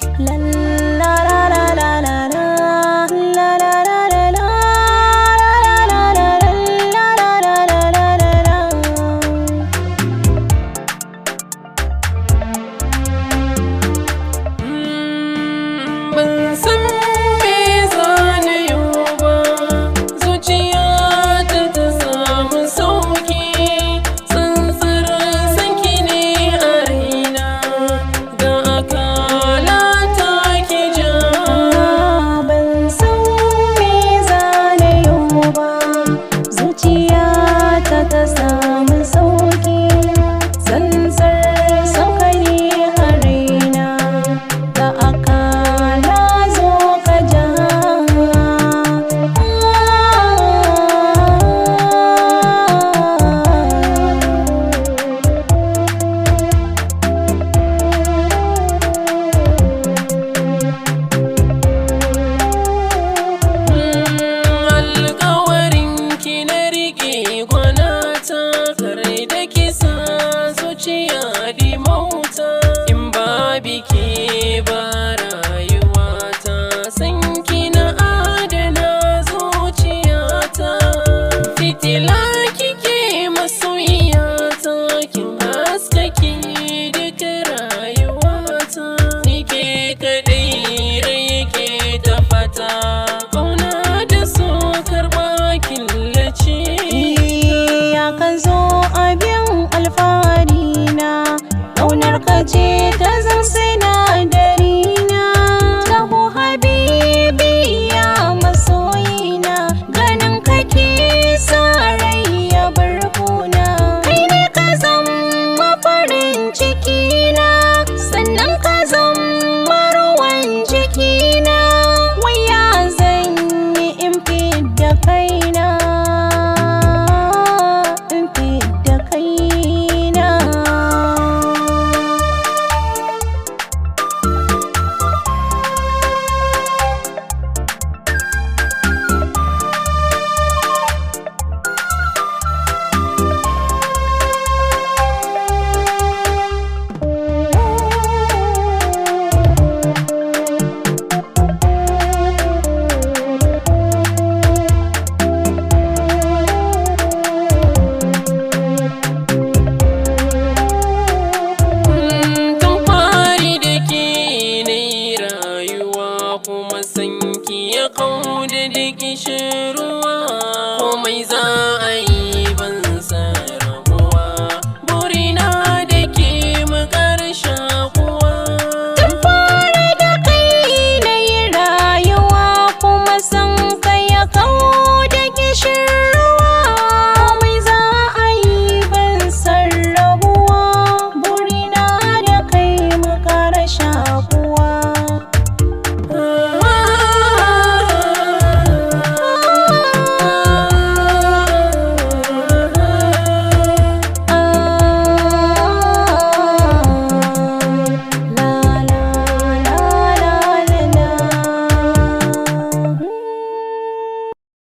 La la la la la la la la la la la la ban san me zane yau ba, zuciya ta samu sauki, tsantsar sanki ne a raina, ga akala ta ki ja. Ban san me zane yau ba, zuciya ta samu sauki, tsantsar sanka ne a raina, ga akala zo ka ja. Alƙawarin ki na riƙe gwanata, kare da kisa zuciya dimau.